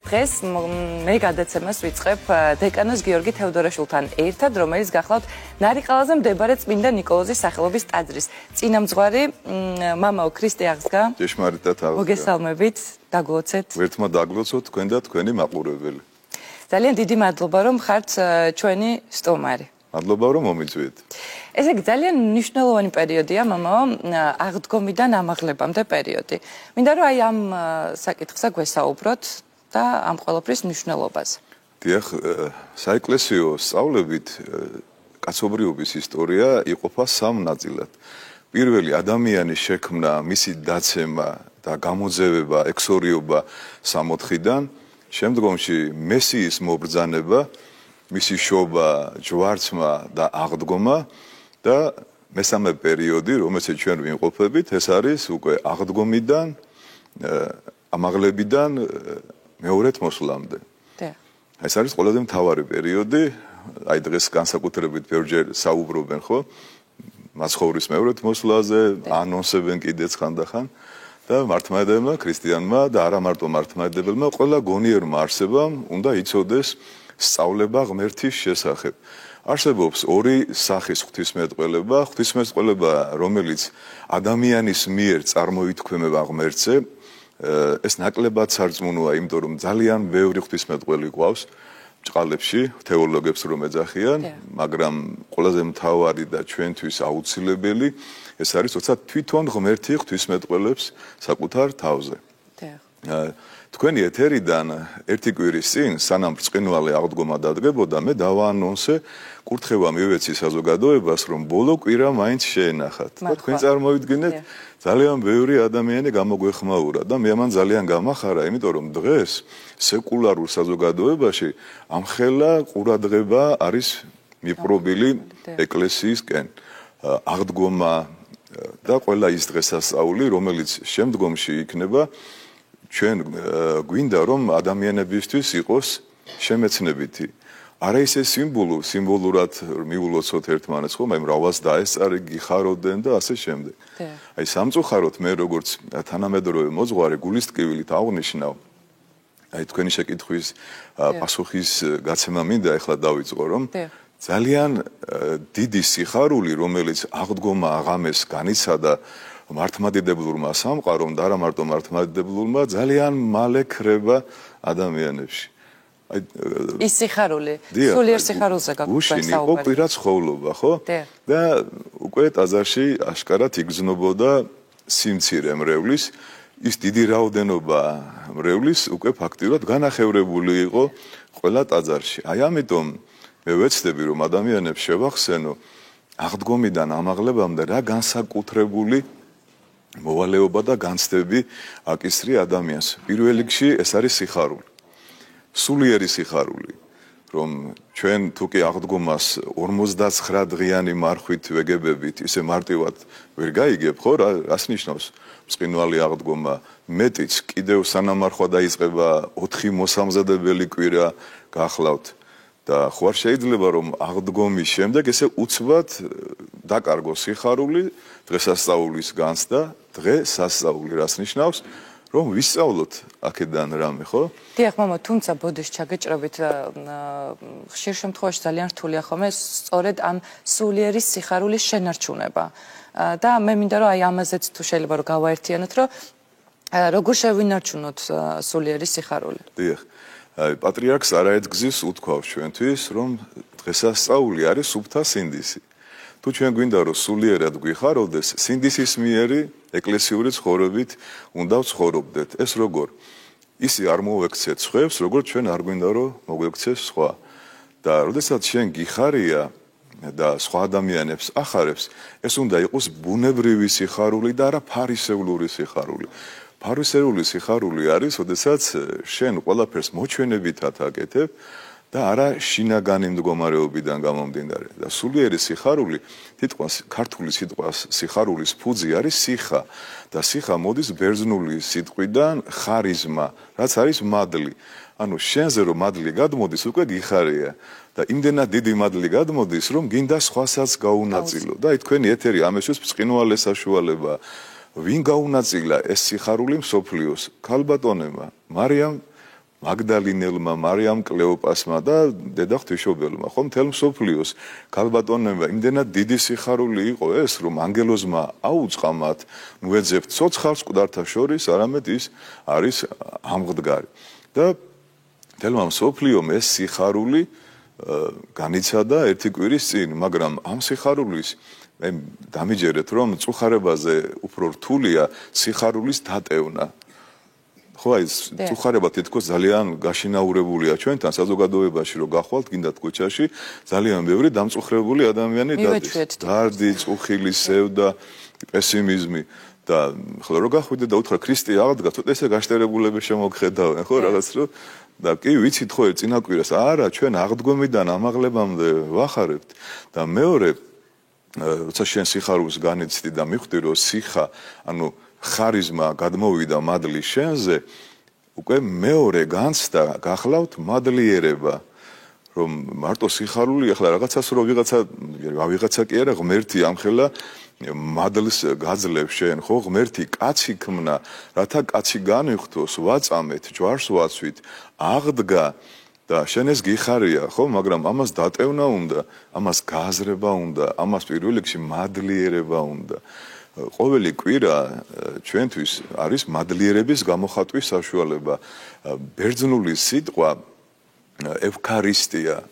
დღეს მე გადაცემას ვიწყებ დეკანოს გიორგი თევდორაშვილთან ერთად, რომელიც გახლავთ ნარიყალაზე მდებარე წმინდა ნიკოლოზის სახელობის ტაძრის წინამძღვარი. მამაო ქრისტე აღსგა. ჭეშმარიტად აღსგა. მოგესალმებით, დაგლოცეთ. ერთმა დაგლოცოთ თქვენ და თქვენი მაყურებელი. ძალიან დიდი მადლობა რომ ხართ ჩვენი სტუმარი. მადლობა რომ მომიწვიეთ. ესე იგი ძალიან მნიშვნელოვანი პერიოდია, მამაო, აღდგომიდან ამაღლებამდე პერიოდი. მინდა რომ აი ამ საკითხზე გვესაუბროთ და ამ ყველაფრის მნიშვნელობას. დიახ, საეკლესიო სწავლებით კაცობრიობის ისტორია იყოფა სამ ნაწილად. პირველი ადამიანის შექმნა, მისი დაცემა და გამოძევება, ექსორიობა სამოთხიდან, შემდგომში მესიის მობრძანება, მისი შობა, ჯვარცმა და აღდგომა და მესამე პერიოდი, რომელსაც ჩვენ ვიმყოფებით, ეს არის უკვე აღდგომიდან, ამაღლებიდან მეორედ მოსვლამდე. ეს არის ყველაზე მთავარი პერიოდი, აი დღეს განსაკუთრებით ბევრჯერ საუბრობენ, ხო? მაცხოვრის მეორედ მოსვლაზე, ანონსებენ კიდეც ხანდახან და მართლმადიდებელმა ქრისტიანმა და არა მარტო მართლმადიდებელმა, ყველა გონიერმა არსებამ უნდა იცოდეს სწავლება ღმერთის შესახებ. არსებობს ორი სახის ღვთისმეტყველება, ღვთისმეტყველება, რომელიც ადამიანის მიერ წარმოითქმება ღმერთზე. ეს ნაკლებად სარწმუნოა, იმიტომ რომ ძალიან ბევრი ღვთისმეტყველი გვყავს ჭყალებში, თეოლოგებს რომ ეძახიან, მაგრამ ყველაზე მთავარი და ჩვენთვის აუცილებელი ეს არის, როცა თვითონ ღმერთი ღვთისმეტყველებს საკუთარ თავზე. თქვენი ეთერიდან ერთი კვირის წინ, სანამ ბრწყინვალე აღდგომა დადგებოდა, მე დავაანონსე, კურთხევა მივეცი საზოგადოებას, რომ ბოლო კვირა მაინც შეენახათ. და თქვენ წარმოვიდგინეთ, ძალიან ბევრი ადამიანი გამოგვეხმაურა და მე ამან ძალიან გამახარა, იმიტომ რომ დღეს სეკულარულ საზოგადოებაში ამხელა ყურადღება არის მიპყრობილი ეკლესიისკენ. აღდგომა და ყველა ის დღესასწაული, რომელიც შემდგომში იქნება, ჩვენ გვინდა რომ ადამიანებისთვის იყოს შემეცნებითი. არა ისე სიმბოლურად მიულოცოთ ერთმანეთს, ხომ, აი მრავლას დაესწარი, გიხაროდნენ და ასე შემდეგ. აი სამწუხაროდ მე როგორც თანამედროვე მოძღვარი გულისტკივილით აღნიშნავ, აი თქვენი შეკითხვის პასუხის გაცემა მინდა ეხლა დავიწყო, რომ ძალიან დიდი სიხარული, რომელიც აღდგომა აღამეს განიცადა მართლმადიდებელმა სამყარომ და არა მარტო მართლმადიდებელმა, ძალიან მალე ქრება ადამიანებში. ის სიხარული, სულიერ სიხარულზე გუშინ იყო კვირა ცხოვრობა, ხო? და უკვე ტაძარში აშკარად იგრძნობოდა სიმცირე მრევლის, ის დიდი რაოდენობა მრევლის უკვე ფაქტიურად განახევრებული იყო ყველა ტაძარში. აი ამიტომ მე ვეცდები რომ ადამიანებს შევახსენო აღდგომიდან ამაღლებამდე რა განსაკუთრებული მოვალეობა და განცდები აკისრი ადამიანს. პირველ რიგში ეს არის სიხარული. სულიერი სიხარული, რომ ჩვენ თუ კი აღდგომას 59 დღიანი მარხვით ვეგებებით, ისე მარტივად ვერ გაიგებ, ხო, რას ნიშნავს ბრწყინვალე აღდგომა? მეტიც კიდევ სანამარხვა დაიწყება 4 მოსამზადებელი კვირა გახლავთ და ხო არ შეიძლება რომ აღდგომის შემდეგ ესე უცბად დაკარგოს სიხარული, დღესასწაულის განცდა, დღესასწაული რას ნიშნავს? რომ ვისწავლოთ აქედან რამე, ხო? დიახ, მამა, თუმცა ბოდიშ ჩაგეჭრობით ხშირ შემთხვევაში ძალიან რთულია ხოლმე სწორედ ამ სულიერის სიხარულის შენარჩუნება. და მე მინდა რომ აი ამაზეც თუ შეიძლება რომ გავაერთიანოთ, რომ როგორ შევინარჩუნოთ სულიერის სიხარული. დიახ. პატრიარქს არაერთგზის უთქვავს ჩვენთვის, რომ დღესასწაული არის სუფთა სინდისი. თუ ჩვენ გვინდა რომ სულიერად გვიხაროვდეს, სინდისის მიერი ეკლესიური ცხოვრებით უნდა ვცხოვრობდეთ. ეს როგორ? ისი არ მოვექცეთ სხვებს, როგორც ჩვენ არ გვინდა რომ მოგვექცეს სხვა. და როდესაც შენ გიხარია და სხვა ადამიანებს ახარებს, ეს უნდა იყოს ბუნებრივი სიხარული და არა ფარისევლური სიხარული. ფარისეული სიხარული არის, როდესაც შენ ყველაფერს მოჩვენებითად აკეთებ და არა შინაგანი მდგომარეობიდან გამომდინარე. და სულიერი სიხარული, თითქოს ქართული სიტყვას სიხარულის ფუძე არის სიხა და სიხა მოდის ბერძნული სიტყვიდან ხარიზმა, რაც არის მადლი. ანუ შენზე რომ მადლი გადმოდის, უკვე გიხარია და იმდენად დიდი მადლი გადმოდის, რომ გინდა სხვასაც გაუნაწილო. და აი თქვენი ეთერი ამისთვის ბრწყინვალე საშუალება. ვინ გაუნაწილა ეს სიხარული მსოფლიოს? ქალბატონებმა, მარიამ მაგდალინელმა, მარიამ კლეოპასმა და დედა ღვთისმშობელმა, ხო, მთელ მსოფლიოს ქალბატონებმა იმდენად დიდი სიხარული იყო ეს, რომ ანგელოზმა აუწყა მათ, ნუ ეძებთ ცოცხალს მკვდართა შორის, არამედ ის არის ამღდგარი. და მთელმა მსოფლიომ ეს სიხარული განიცადა ერთი კვირის წინ, მაგრამ ამ სიხარულის მე დამიჯერეთ, რომ წუხარებაზე უფრო რთულია სიხარულის დატევნა. ხო, აი წუხარება თითქოს ძალიან გაშინაურებულია ჩვენთან საზოგადოებაში, რომ გახვალთ გინდათ ქუჩაში, ძალიან ბევრი დამწუხრებული ადამიანი დადის. დარდი, წუხილი, სევდა, პესიმიზმი და ხო რომ გახვიდე და უთხრა ქრისტე აღდგა, ცოტა ესე გაშტერებულები შემოგხედავენ, ხო, რაღაც რომ და კი ვიცით ხო წინა კვირას, არა, ჩვენ აღდგომიდან ამაღლებამდე ვახარებთ და მეორე როცა შენ სიხარულს განიცდი და მიხვდი რომ სიხა, ანუ ხარიზმა გადმოვიდა მადლის შენზე, უკვე მეორე განცდა გახლავთ მადლიერება, რომ მარტო სიხარული ახლა რაღაცას რო ვიღაცა კი არა, ღმერთი ამხელა მადლს გაძლევ შენ, ხო, ღმერთი კაცი ქმნა, რათა კაცი განვიხთოს, ვაწამეთ, ჯვარს ვაცვით, აღდგა და შენ ეს გიხარია, ხო, მაგრამ ამას დატევნა უნდა, ამას გააზრება უნდა, ამას პირველ რიგში მადლიერება უნდა. ყოველი კვირა ჩვენთვის არის მადლიერების გამოხატვის საშუალება. ბერძნული სიტყვა ევქარისტია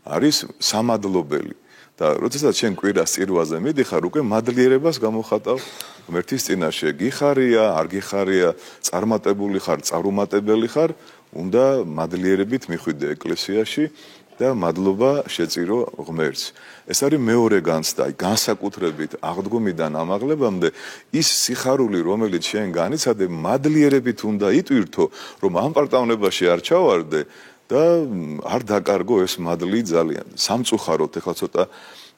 არის სამადლობელი. და როდესაც შენ კვირას წირვაზე მიდიხარ, უკვე მადლიერებას გამოხატავ ღმერთის წინაშე. გიხარია, არ გიხარია, წარმატებული ხარ, წარუმატებელი ხარ, უნდა მადლიერებით მიხვიდე ეკლესიაში და მადლობა შეწირო ღმერთს. ეს არის მეორე განცდა, განსაკუთრებით აღდგომიდან ამაღლებამდე ის სიხარული, რომელიც შენ განიცადე, მადლიერებით უნდა იტვირთო, რომ ამ პარტავნებაში არ ჩავარდე და არ დაკარგო ეს მადლი ძალიან. სამწუხაროდ ეხლა ცოტა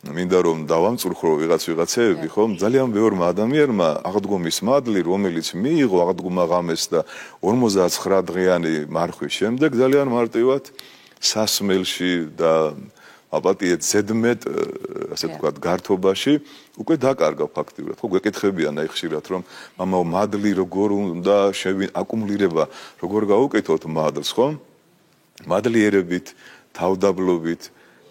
მინდა რომ დავამწუხრო ვიღაცეები, ხო? ძალიან ბევრმა ადამიანმა აღდგომის მადლი, რომელიც მიიღო აღდგომა ღამეს და 59 დღიანი მარხვის შემდეგ ძალიან მარტივად სასმელში და აპატიეთ ზედმეტ, ასე ვთქვათ, გართობაში უკვე დაკარგა ფაქტიურად. ხო, გვეკითხებიან აი ხშირად, რომ მამაო, მადლი როგორ უნდა აკუმულირება, როგორ გავუკეთოთ მადლს, ხო? მადლიერებით, თავდაბლობით,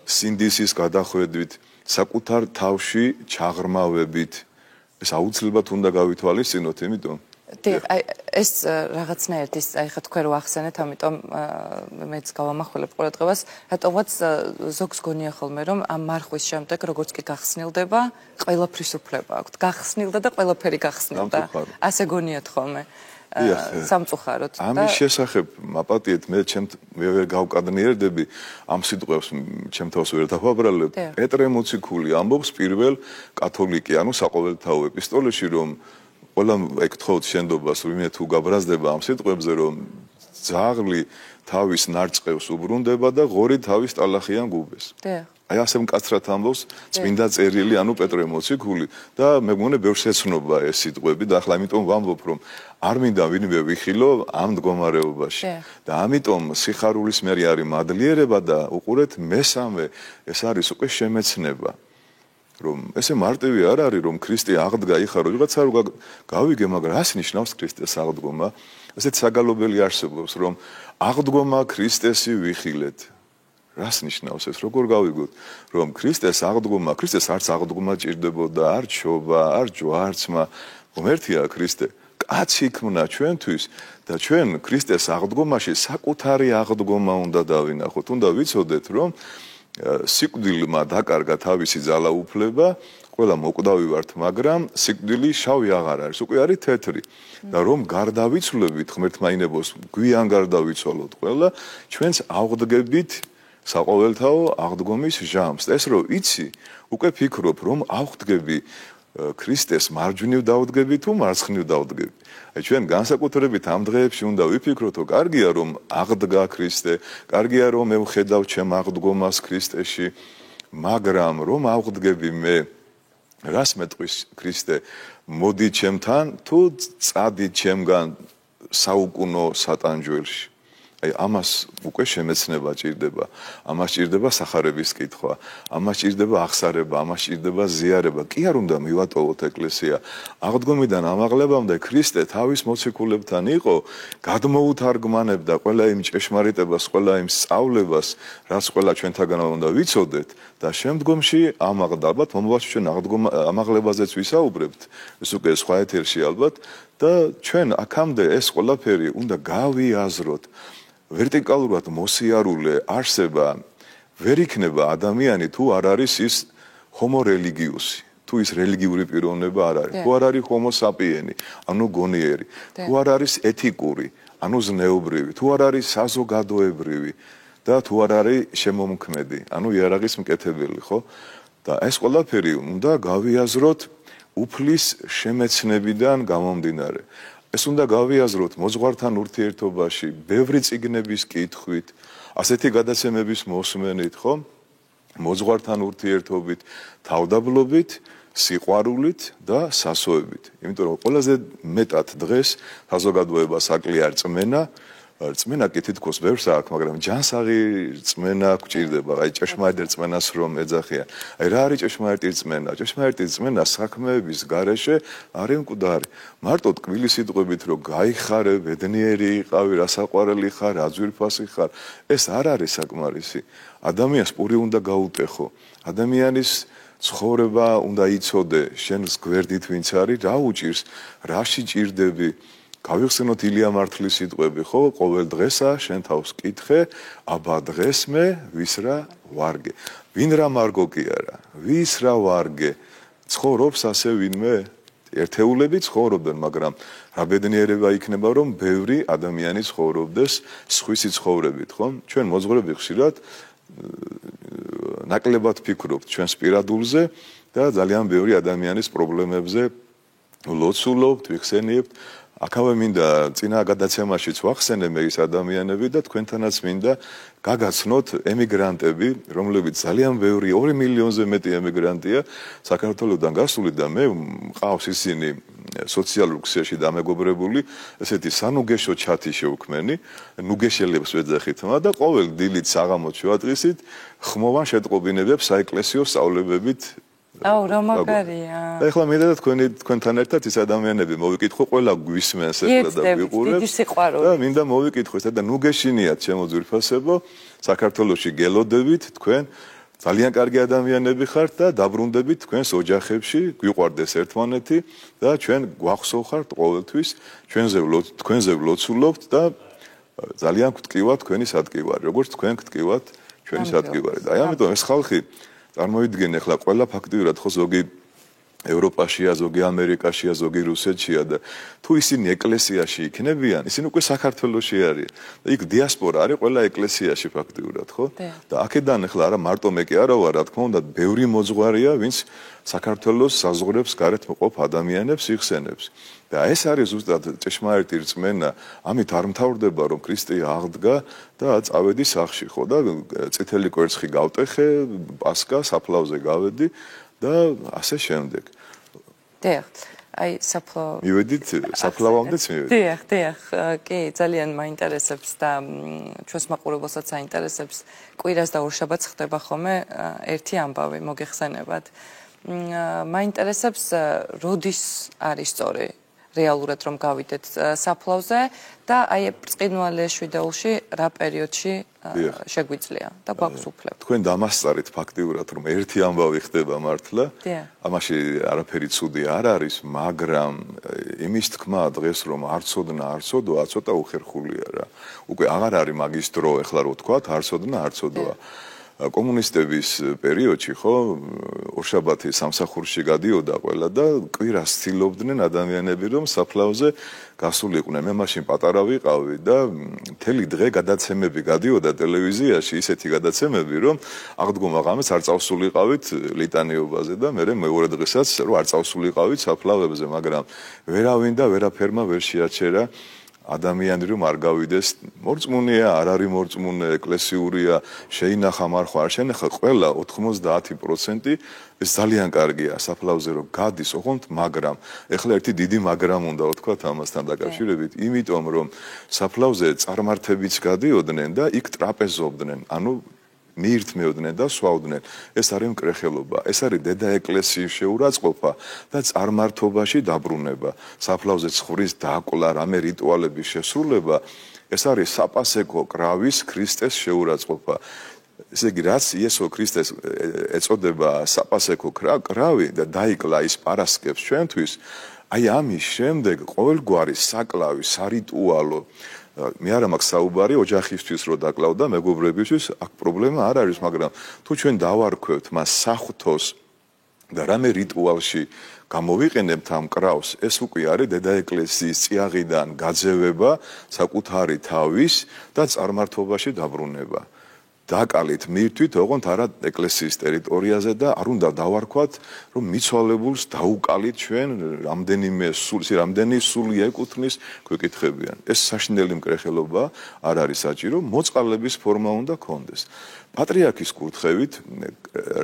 სინდისის გადახვედით, საკუთარ თავში ჩაღრმავებით. ეს აუცილებლად უნდა გავითვალისწინოთ, იმიტომ დიახ, აი ეს რაღაცნაირად ის აი ხა თქვენ რო ახსენეთ, ამიტომ მეც გავამახვილებ ყურადღებას, რატომაც ზოგს გონია ხოლმე, რომ ამ მარხვის შემდეგ როგორც კი გახსნილდება, ყველაფრის უფლება აქვს. გახსნილდა და ყველაფერი გახსნილდა. ასე გონიათ ხოლმე. სამწუხაროდ. ამის შესახებ აპატიეთ მე ვერ გავკადნიერდები ამ სიტყვებს ჩემ თავს ვერ დავაბრალებ. პეტრე მოციქული ამბობს პირველ კათოლიკე, ანუ საყოველთაო ეპისტოლეში, რომ ყველა ეკთხოვთ შენდობას, ვინმე თუ გაბრაზდება ამ სიტყვებზე, რომ ძაღლი თავის ნარწყევს უბრუნდება და ღორი თავის ტალახიან გუბეს. აი ასე მკაცრად ამბობს წმინდა წერილი, ანუ პეტრე მოციქული და მე მგონი ბევრს ეცნობა ეს სიტყვები და ახლა ამიტომ ვამბობ, რომ არ მინდა ვინმე ვიხილო ამ მდგომარეობაში. და ამიტომ სიხარულის მერი არის მადლიერება და უყურეთ მესამე, ეს არის უკვე შემეცნება. რომ ესე მარტივი არ არის, რომ ქრისტე აღდგა, იხარო, ვიღაცა რო გავიგე, მაგრამ რას ნიშნავს ქრისტეს აღდგომა? ესეთ საგალობელი არსებობს, რომ აღდგომა ქრისტესი ვიხილეთ. რას ნიშნავს ეს? როგორ გავიგოთ, რომ ქრისტეს აღდგომა, ქრისტეს არც აღდგომა ჭირდებოდა, არ ჩობა, არ ჯვარცმა, ღმერთია ქრისტე. კაცი ქმნა ჩვენთვის და ჩვენ ქრისტეს აღდგომაში საკუთარი აღდგომა უნდა დავინახოთ. უნდა ვიცოდეთ, რომ სიკვდილმა დაკარგა თავისი ძალაუფლება, ყველა მოკვდავი ვართ, მაგრამ სიკვდილი შავი აღარ არის, უკვე არის თეთრი. და რომ გარდავიცვლებით, ღმერთმა ინებოს, გვიან გარდავიცვალოთ ყველა, ჩვენს ავღდგებით საყოველთაო აღდგომის ჟამს. ეს რო იცი, უკვე ფიქრობ, რომ ავღდგები ქრისტეს მარჯვნივ დავდგები თუ მარცხნივ დავდგები. აი ჩვენ განსაკუთრებით ამ დღეებში უნდა ვიფიქროთო, კარგია რომ აღდგა ქრისტე, კარგია რომ მე ვხედავ ჩემ აღდგომას ქრისტეში, მაგრამ რომ ავღდგები მე, რას მეტყვის ქრისტე, მოდი ჩემთან თუ წადი ჩემგან საუკუნო სატანჯველში. აი ამას უკვე შემეცნება ჭირდება. ამას ჭირდება სახარების კითხვა, ამას ჭირდება აღსარება, ამას ჭირდება ზიარება. კი არ უნდა მივატოვოთ ეკლესია. აღდგომიდან ამაღლებამდე ქრისტე თავის მოციქულებთან იყო, გადმოუთარგმანებდა ყველა იმ ჭეშმარიტებას, ყველა იმ სწავლებას, რაც ყველა ჩვენთაგან უნდა ვიცოდეთ და შემდგომში ამაღლდა. ალბათ მომავალში ჩვენ ამაღლებაზეც ვისაუბრებთ, ეს უკვე სხვა ეთერში ალბათ და ჩვენ აქამდე ეს ყველაფერი უნდა გავიაზროთ. ვერტიკალურად მოსიარულე არსება ვერ იქნება ადამიანი თუ არ არის ის ჰომო რელიგიუსი, თუ ის რელიგიური პიროვნება არ არის, თუ არ არის ჰომო საპიენი, ანუ გონიერი, თუ არ არის ეთიკური, ანუ ზნეობრივი, თუ არ არის საზოგადოებრივი და თუ არ არის შემომქმედი, ანუ იარაღის მკეთებელი, ხო? და ეს ყველაფერი უნდა გავიაზროთ უფლის შემეცნებიდან გამომდინარე. ეს უნდა გავიაზროთ მოძღვართან ურთიერთობაში, ბევრი წიგნების კითხვით, ასეთი გადაცემების მოსმენით, ხო? მოძღვართან ურთიერთობით, თავდაბლობით, სიყვარულით და სასოებით. იმიტომ რომ ყველაზე მეტად დღეს საზოგადოებას აკლია რწმენა, რწმენა კი თითქოს ბევრს აქვს, მაგრამ ჯანსაღი რწმენა გვჭირდება, აი ჭეშმარიტ რწმენას რომ ეძახიან. აი რა არის ჭეშმარიტი რწმენა? ჭეშმარიტი რწმენა საქმეების გარეშე არის მკვდარი. მარტო ტკბილი სიტყვებით რომ გაიხარე, ბედნიერი იყავი, რასაყვარელი ხარ, აძვირფასი ხარ, ეს არ არის საკმარისი. ადამიანს პური უნდა გაუტეხო. ადამიანის ცხოვრება უნდა იცოდე, შენს გვერდით ვინც არის, რა უჭირს, რაში ჭირდები. გავიხსენოთ ილია მართლის სიტყვები, ხო? ყოველ დღესა შენ თავს კითხე, აბა დღეს მე ვის რა ვარგე. ვინ რა მარგო კი არა, ვის რა ვარგე. ცხოვრობს ასე ვინმე? ერთეულები ცხოვრობენ, მაგრამ რა ბედნიერება იქნება, რომ ბევრი ადამიანი ცხოვრობდეს სხვისი ცხოვრებით, ხო? ჩვენ მოძღვრები ხშირად ნაკლებად ფიქრობთ ჩვენს პირადულზე და ძალიან ბევრი ადამიანის პრობლემებზე ლოცულობთ, ვიხსენიებთ. აქავე მინდა წინა გადაცემაშიც ვახსენე მე ის ადამიანები და თქვენთანაც მინდა გაგაცნოთ ემიგრანტები, რომლებიც ძალიან ბევრი 2 მილიონზე მეტი ემიგრანტია საქართველოსდან გასული და მე მყავს ისინი სოციალურ ქსელში დამეგობრებული, ესეთი სანუგეშო ჩათი შევქმენი, ნუგეშელებს ვეძახით და ყოველ დილით საღამოს შევადრისით ხმოვან შეტყობინებებს საეკლესიო სწავლებებით. აუ რა მაგარია. ეხლა მინდა თქვენთან ერთად ის ადამიანები მოვიკითხო, ყველა გვისმენს ეხლა და ვიყურებს. და მინდა მოვიკითხო ეს და ნუგეშინიათ ჩემო ძვირფასებო, საქართველოში გელოდებით თქვენ ძალიან კარგი ადამიანები ხართ და დაბრუნდებით თქვენს ოჯახებში, გვიყვარდეს ერთმანეთი და ჩვენ გვახსოვხართ ყოველთვის, თქვენზე ვლოცულობთ და ძალიან გვტკივათ თქვენი სადგივარი, როგორც თქვენ გტკივათ ჩვენი სადგივარი. და აი ამიტომ ეს ხალხი წარმოიდგენ ახლა ყველა ფაქტიურად ხო ზოგი ევროპაშია, ზოგი ამერიკაშია, ზოგი რუსეთშია და თუ ისინი ეკლესიაში იქნებიან, ისინი უკვე საქართველოში არიან. და იქ დიასპორა არის ყველა ეკლესიაში ფაქტიურად, ხო? და აქედან ახლა არა მარტო მე კი არა ვარ, რა თქმა უნდა, ბევრი მოძღვარია, ვინც საქართველოს საზღვრებს გარეთ მყოფ ადამიანებს იხსენებს. და ეს არის ზუსტად ჭეშმარიტი რწმენა, ამით არ მთავრდება რომ ქრისტე აღდგა და წავედი სახლში, ხო და წითელი კვერცხი გავტეხე, პასკა, საფლავზე გავედი და ასე შემდეგ. დიახ, აი საფლავ. მივედით საფლავამდეც მივედით. დიახ, კი, ძალიან მაინტერესებს და ჩვენს მაყურებელსაც აინტერესებს. კვირას და ორშაბათს ხდება ხოლმე ერთი ამბავი მოგეხსენებათ. მაინტერესებს როდის არის სწორი რეალურად რომ გავიდეთ საფლავზე და აი ბრწყინვალე შვიდეულში რა პერიოდში შეგვიძლია და გვაქვს უფლება. თქვენ დამასწარეთ ფაქტიურად რომ ერთი ამბავი ხდება მართლა. ამაში არაფერი ცუდი არ არის, მაგრამ იმის თქმა დღეს რომ არ ცოდნა, არ ცოდვა, ცოტა უხერხულია რა. უკვე აღარ არის მაგის დრო, ეხლა რო თქვათ, არ ცოდნა, არ ცოდვა. კომუნისტების პერიოდში ხო ორშაბათი სამსახურში გადიოდა ყველა და კვირას ცდილობდნენ ადამიანები რომ საფლავზე გასულიყვნენ. მე მაშინ პატარა ვიყავი და მთელი დღე გადაცემები გადიოდა ტელევიზიაში, ისეთი გადაცემები რომ აღდგომა ღამეს არ წავსულიყავით ლიტანიობაზე და მე მეორე დღესაც რომ არ წავსულიყავით საფლავებზე, მაგრამ ვერავინ და ვერაფერმა ვერ შეაჩერა ადამიანი რომ არ გავიდეს მორწმუნეა, არ არის მორწმუნე, ეკლესიურია, შეინახა მარხვა, არ შეინახა, ყველა 90% ეს ძალიან კარგია საფლავზე რომ გადის, ოღონდ მაგრამ ეხლა ერთი დიდი მაგრამ უნდა ვთქვათ ამასთან დაკავშირებით, იმიტომ რომ საფლავზე წარმართებიც გადიოდნენ და იქ ტრაპეზობდნენ, ანუ მიირთმევდნენ და სვავდნენ. ეს არის მკრეხელობა, ეს არის დედა ეკლესიის შეურაცხყოფა და წარმართობაში დაბრუნება. საფლავზე ცხვრის დაკლა, რამე რიტუალების შესრულება, ეს არის საპასექო კრავის ქრისტეს შეურაცხყოფა. ესე იგი, რაც იესო ქრისტეს ეწოდება საპასექო კრავი და დაიკლა ის პარასკევს ჩვენთვის, აი ამის შემდეგ ყოველგვარი საკლავი, სარიტუალო მე არ მაქვს საუბარი ოჯახისთვის რო დაკლავდა მეგობრებისთვის აქ პრობლემა არ არის მაგრამ თუ ჩვენ დავარქვევთ მას საღვთოს და რამე რიტუალში გამოვიყენებთ ამ კრავს ეს უკვე არის დედა ეკლესიის წიაღიდან გაძევება საკუთარი თავის და წარმართობაში დაბრუნება დაკალით მირთვით ოღონდ არა ეკლესიის ტერიტორიაზე და არ უნდა დავარქვათ რომ მიცვალებულს დაუკალით ჩვენ რამდენი სული ეკუთვნის გვეკითხებიან ეს საშინელი მკრეხელობა არ არის საჭირო მოწყალების ფორმა უნდა ქონდეს პატრიარქის კურთხევით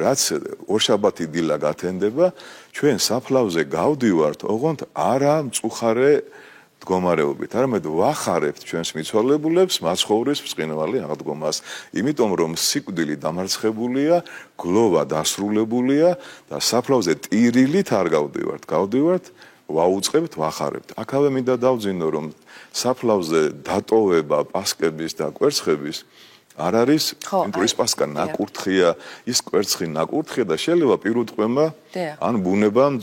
რაც ორშაბათი დილა გათენდება ჩვენ საფლავზე გავდივართ ოღონდ არა მწუხარე მდგომარეობით, არამედ ვახარებთ ჩვენს მიცვალებულებს, მაცხოვრის ბრწყინვალე აღდგომას, იმიტომ რომ სიკვდილი დამარცხებულია, გლოვა დასრულებულია და საფლავზე ტირილით არ გავდივართ, ვაუწყებთ, ვახარებთ. აქავე მინდა დავძინო, რომ საფლავზე დატოვება პასკების და კვერცხების არ არის ის პასკა ნაკურთხია, ის კვერცხი ნაკურთხია და შეიძლება პირუტყვემა ან ბუნებამ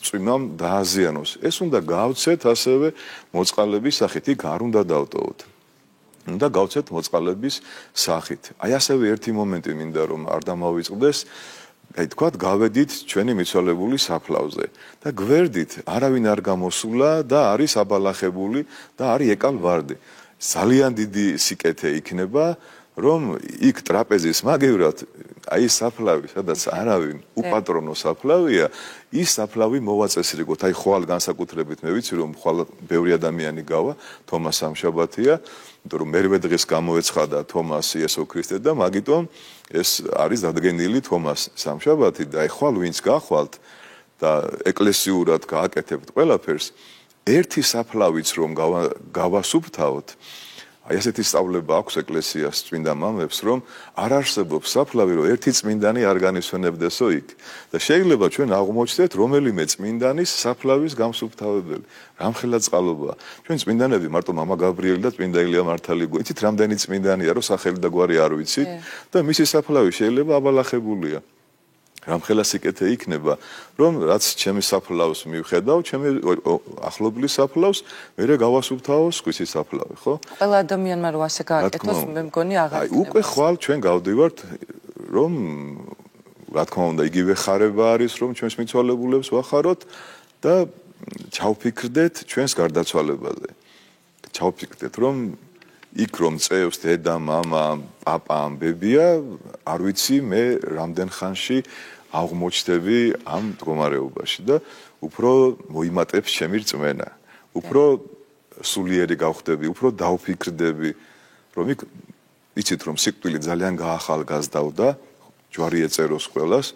წვიმამ დააზიანოს. ეს უნდა გავცეთ ასევე მოწყალების სახით, იქ არ უნდა დავტოვოთ. უნდა გავცეთ მოწყალების სახით. აი ასევე ერთი მომენტი მინდა რომ არ დამავიწყდეს. აი თქვათ გავედით ჩვენი მიცვალებული საფლავზე და გვერდით არავინ არ გამოსულა და არის აბალახებული და არის ეკალვარდი. ძალიან დიდი სიკეთე იქნება რომ იქ ტრაპეზის მაგივრად აი საფლავი სადაც არავინ უპატრონო საფლავია ის საფლავი მოვაწესრიგოთ აი ხვალ განსაკუთრებით მე ვიცი რომ ხვალ ბევრი ადამიანი გავა თომას სამშაბათია იმიტომ რომ მერვე დღეს გამოეცხადა თომას იესო ქრისტე და მაგიტომ ეს არის დადგენილი თომას სამშაბათი და აი ხვალ ვინც გახვალთ და ეკლესიურად გააკეთებთ ყველაფერს ერთი საფლავიც რომ გავასუფთავოთ აი ესეთი სწავლება აქვს ეკლესიას წმინდა მამებს რომ არ არსებობს საფლავი რომ ერთი წმინდანი არ განისვენებდესო იქ და შეიძლება ჩვენ აღმოჩნდეთ რომელიმე წმინდანის საფლავის გამსუფთავებელი რამხელა წყალობაა ჩვენ წმინდანები მარტო მამა გაბრიელი და წმინდა ილია მართალი გვიცით რამდენი წმინდანია რომ სახელი და გვარი არ ვიცით და მისი საფლავი შეიძლება აბალახებულია რამხელა სიკეთე იქნება რომ რაც ჩემი საფლავს მივხედავ ჩემი ახლობლის საფლავს მერე გავასუფთავოს ხვისი საფლავი ხო ყველა ადამიანმა რო ასე გააკეთოს მე მგონი აღარ აი უკვე ხვალ ჩვენ გავდივართ რომ რა თქმა უნდა იგივე ხარება არის რომ ჩვენს მიცვალებულებს ვახაროთ და ჩავფიქრდეთ ჩვენს გარდაცვალებაზე ჩავფიქრდეთ რომ იქ რომ წევს დედა, მამა, პაპა, ამბებია, არ ვიცი მე რამდენ ხანში აღმოჩნდები ამ მდგომარეობაში და უფრო მოიმატებს ჩემი რწმენა. უფრო სულიერი გავხდები, უფრო დავფიქრდები, რომ იქ იცით რომ სიკვდილი ძალიან გაახალგაზრდავდა, ჯვარი ეწეროს ყველას,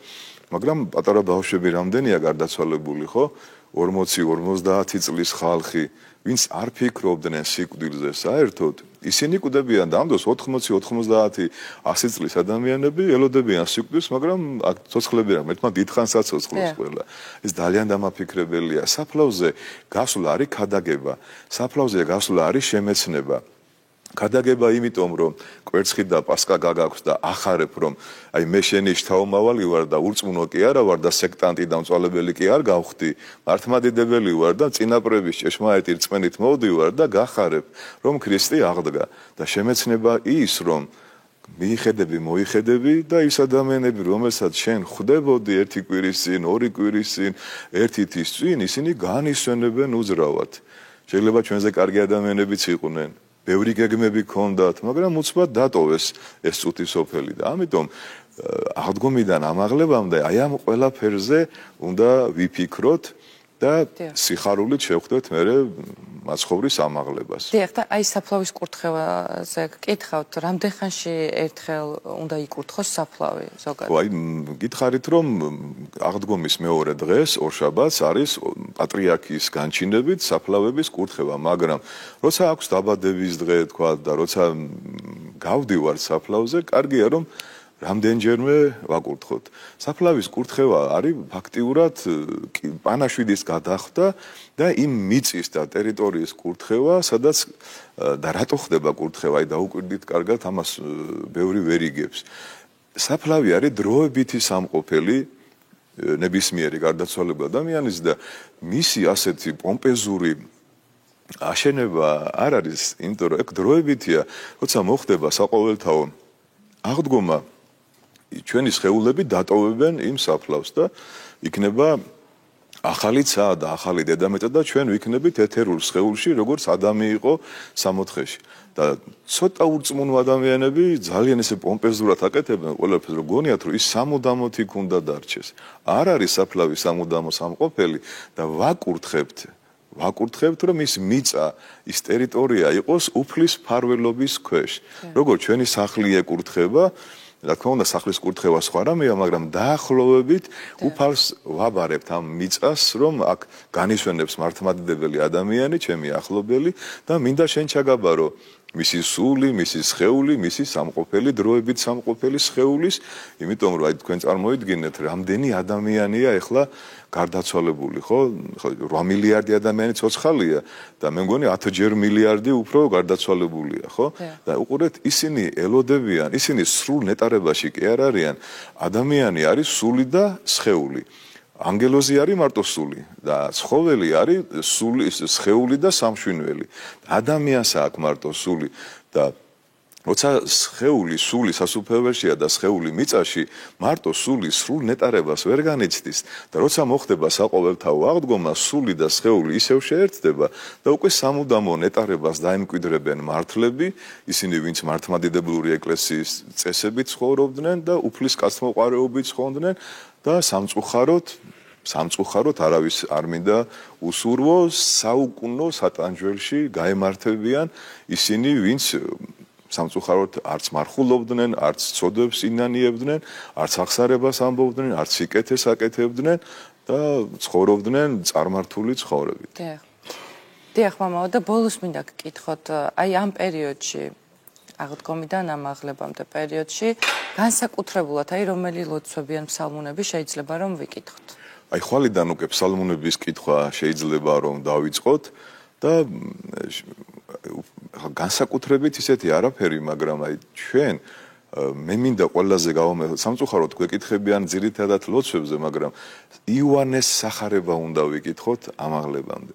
მაგრამ პატარა ბავშვები რამდენია გარდაცვალებული, ხო? 40-50 წლის ხალხი ვინც არ ფიქრობდნენ სიკვდილზე საერთოდ ისინი კვდებიან და ამდოს 80-90 100 წლის ადამიანები ელოდებიან სიკვდილს მაგრამ ცოცხლები რა მეთქმა დიდხანს აცოცხლოს ყველა ეს ძალიან დამაფიქრებელია საფლავზე გასვლა არის ქადაგება საფლავზე გასვლა არის შემეცნება ქადაგება იმიტომ რომ კვერცხი და პასკა გაგაქვს და ახარებ რომ აი მე შენი შთაომავალი ვარ და ურწმუნო კი არა ვარ და სექტანტი და მწვალებელი კი არ გავხდი მართლმადიდებელი ვარ და წინაპრების ჭეშმარიტი რწმენით მოვდივარ და გახარებ რომ ქრისტე აღდგა და შემეცნება ის რომ მოიხედები და ის ადამიანები რომელსაც შენ ხვდებოდი ერთი კვირის წინ ორი კვირის წინ ერთი თვის წინ ისინი განისვენებენ უძრავად შეიძლება ჩვენზე კარგი ადამიანებიც იყვნენ ბევრი გეგმები ქონდათ, მაგრამ უცბად დატოვეს ეს წუთი სოფელი და ამიტომ აღდგომიდან ამაღლებამდე აი ამ ყველაფერზე უნდა ვიფიქროთ და სიხარულით შევხვდეთ მერე მაცხოვრის ამაღლებას. დიახ, და აი საფლავის კურთხევაზე გკითხავთ, რამდენ ხანში ერთხელ უნდა იკურთხოს საფლავი ზოგადად? აი, გითხარით, რომ აღდგომის მეორე დღეს, ორშაბათს არის პატრიარქის განჩინებით საფლავების კურთხევა, მაგრამ როცა აქვს დაბადების დღე, თქვა და როცა გავდივართ საფლავზე, კარგია რომ რამდენჯერმე ვაკურთხოთ. საფლავის კურთხევა არის ფაქტიურად პანაშვიდის გადახდა და იმ მიწის და ტერიტორიის კურთხევა, სადაც და რატო ხდება კურთხევა, აი დაუკვირდით კარგად, ამას ბევრი ვერ იგებს. საფლავი არის დროებითი სამყოფელი ნებისმიერი გარდაცვალებული ადამიანის და მისი ასეთი პომპეზური აშენება არ არის, იმიტომ რომ ეგ დროებითია, როცა მოხდება საყოველთაო აღდგომა, ჩვენი სხეულები დატოვებენ იმ საფლავს და იქნება ახალი ცა და ახალი დედამიწა და ჩვენ ვიქნებით ეთერულ სხეულში, როგორც ადამი იყო 64-ში. და ცოტა ურწმუნო ადამიანები ძალიან ესე პომპეზურად აკეთებენ ყველაფერს, რომ გონიათ, რომ ის სამუდამოდ იქ უნდა დარჩეს. არ არის საფლავის სამუდამო სამყოფელი და ვაკურთხებთ, რომ ის მიწა, ის ტერიტორია იყოს უფლის ფარველობის ქვეშ. როგორც ჩვენი სახლი ეკურთხება, რა თქმა უნდა, სახლის კურთხევა სხვა რამეა, მაგრამ დაახლოებით უფალს ვაბარებთ ამ მიწას, რომ აქ განისვენებს მართლმადიდებელი ადამიანი, ჩემი ახლობელი და მინდა შენ ჩაგაბარო მისი სული, მისი სხეული, მისი სამყოფელი, დროებით სამყოფელი სხეულის, იმიტომ რომ აი თქვენ წარმოიდგინეთ, რამდენი ადამიანია ეხლა გარდაცვალებული, ხო? 8 მილიარდი ადამიანი ცოცხალია და მე მგონი 10 მილიარდი უფრო გარდაცვალებულია, ხო? და უყურეთ, ისინი ელოდებიან, ისინი სრულ ნეტარებაში კი არ არიან. ადამიანი არის სული და სხეული. ანგელოზი არის მარტო სული და ცხოველი არის სული, სხეული და სამშვინველი. ადამიანს აქვს მარტო სული და როცა სხეული, სული სასუფეველშია და სხეული მიწაში, მარტო სული სრულ ნეტარებას ვერ განიცდის და როცა მოხდება საყოველთაო აღდგომა, სული და სხეული ისევ შეერთდება და უკვე სამუდამო ნეტარებას დაემკვიდრებენ მართლები, ისინი ვინც მართლმადიდებლური ეკლესიის წესებით ცხოვრობდნენ და უფლის კაცმოყვარეობით ცხოვრობდნენ და სამწუხაროდ არავის არ მინდა უსურვო, საუკუნო სატანჯველში გაემართებიან ისინი, ვინც სამწუხაროდ არც მარხულობდნენ, არც ცოდვებს ინანიებდნენ, არც აღსარებას ამბობდნენ, არც სიკეთეს აკეთებდნენ და ცხოვრობდნენ წარმართული ცხოვრებით. დიახ, მამაო, და ბოლოს მინდა გკითხოთ, აი ამ პერიოდში აღდგომიდან ამაღლებამდე პერიოდში განსაკუთრებულად აი რომელი ლოცვები ან ფსალმუნები შეიძლება რომ ვიკითხოთ? აი ხვალიდან უკვე ფსალმუნების კითხვა შეიძლება რომ დავიწყოთ და განსაკუთრებით ისეთი არაფერი, მაგრამ აი ჩვენ მე მინდა ყველაზე გავამეორე, სამწუხაროდ გვეკითხებიან ძირითადად ლოცვებზე, მაგრამ იოანეს სახარება უნდა ვიკითხოთ ამაღლებამდე.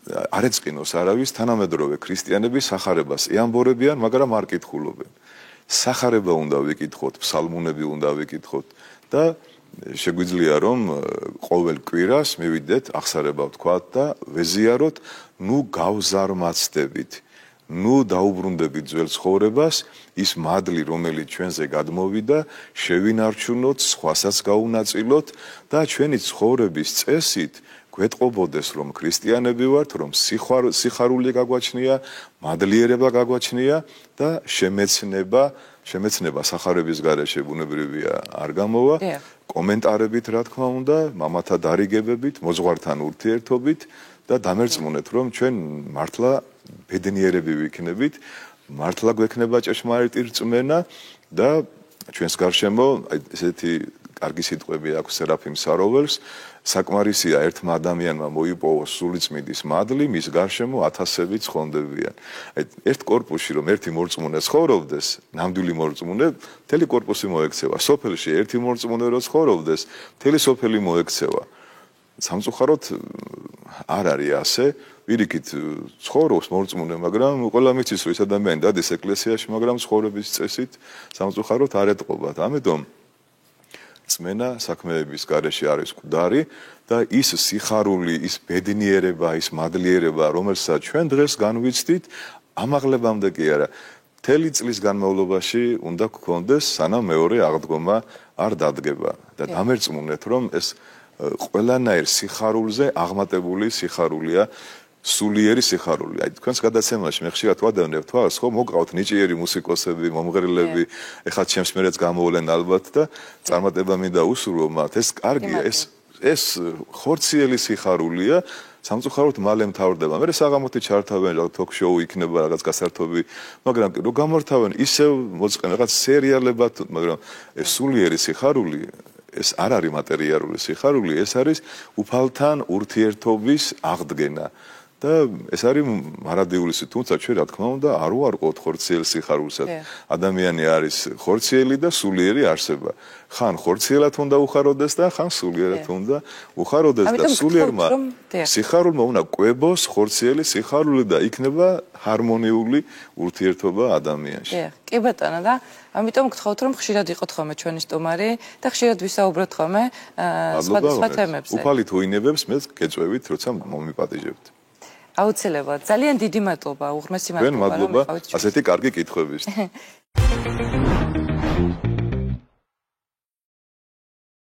არ ეწყინოს არავის თანამედროვე ქრისტიანები სახარებას ეამბორებიან, მაგრამ არ კითხულობენ. სახარება უნდა ვიკითხოთ, ფსალმუნები უნდა ვიკითხოთ და შეგვიძლია რომ ყოველ კვირას მივიდეთ აღსარება ვთქვათ და ვეზიაროთ, ნუ გავზარმაცდებით, ნუ დაუბრუნდებით ძველ ცხოვრებას, ის მადლი, რომელიც ჩვენზე გადმოვიდა, შევინარჩუნოთ, სხვასაც გაუნაწილოთ და ჩვენი ცხოვრების წესით გვეტყობოდეს, რომ ქრისტიანები ვართ, რომ სიხარული გაგვაჩნია, მადლიერება გაგვაჩნია და შემეცნება სახარების გარეშე ბუნებრივია არ გამოვა. კომენტარებით, რა თქმა უნდა, მამათა დარიგებებით, მოძღვართან ურთიერთობით და დამერწმუნეთ, რომ ჩვენ მართლა ბედნიერები ვიქნებით, მართლა გვექნება ჭეშმარიტი რწმენა და ჩვენს გარშემო ესეთი კარგი სიტყვები აქვს სერაფიმ საროველს, საკმარისია ერთმა ადამიანმა მოიპოვოს სულიწმიდის მადლი, მის გარშემო ათასები ცხონდებიან. ერთ კორპუსში რომ ერთი მორწმუნე ცხოვრობდეს, ნამდვილი მორწმუნე, მთელი კორპუსი მოექცევა. სოფელში ერთი მორწმუნე რო ცხოვრობდეს, მთელი სოფელი მოექცევა. სამწუხაროდ არ არის ასე. ვირიქით ცხოვრობს მორწმუნე, მაგრამ ყველა მიცის რომ ეს ადამიანი დადეს ეკლესიაში, მაგრამ ცხოვრების წესით სამწუხაროდ არ ეტყობათ. ამიტომ წმენა საქმეების გარეშე არის მკვდარი და ის სიხარული, ის ბედნიერება, ის მადლიერება, რომელსაც ჩვენ დღეს განვიცდით, ამაღლებამდე კი არა, მთელი წლის განმავლობაში უნდა გქონდეს, სანამ მეორე აღდგომა არ დადგება და დამერწმუნეთ, რომ ეს ყველანაირ სიხარულზე აღმატებული სიხარულია სულიერი სიხარული. აი თქვენს გადაცემაში მე ხშირად ვადევნებ თვალს, ხო, მოგყავთ ნიჭიერი მუსიკოსები, მომღერლები, ეხლა ჩემს მერეც გამოვლენ ალბათ და წარმატება მინდა უსურვო მათ. ეს კარგია, ეს ხორციელი სიხარულია. სამწუხაროდ მალე მთავრდება. მე საღამოთი ჩართავენ, რაღაც თოქ-შოუ იქნება, რაღაც გასართობი, მაგრამ რო გამართავენ, ისევ მოწყენ რაღაც სერიალებად, მაგრამ ეს სულიერი სიხარული, ეს არ არის მატერიალური სიხარული, ეს არის უფალთან ურთიერთობის აღდგენა. და ეს არის მარადიულისი, თუმცა ჩვენ რა თქმა უნდა არ ვარყოთ ხორციელ სიხარულსაც. ადამიანი არის ხორციელი და სულიერი არსება. ხან ხორციელად უნდა უხაროდეს და ხან სულიერად უნდა უხაროდეს და სულიერმა სიხარულმა უნდა კვებოს ხორციელი სიხარული და იქნება ჰარმონიული ურთიერთობა ადამიანში. კი ბატონო და ამიტომ გთხოვთ რომ ხშირად იყოთ ხოლმე ჩვენი სტუმარი და ხშირად ვისაუბროთ ხოლმე სხვა თემებზე. უფალი თუ ინებებს მე გეწვევით როცა მომიპატიჟებთ. აუცილებლად. ძალიან დიდი მადლობა, უღრმესი მადლობა რომ იყავით. ასეთი კარგი კითხვებისთვის.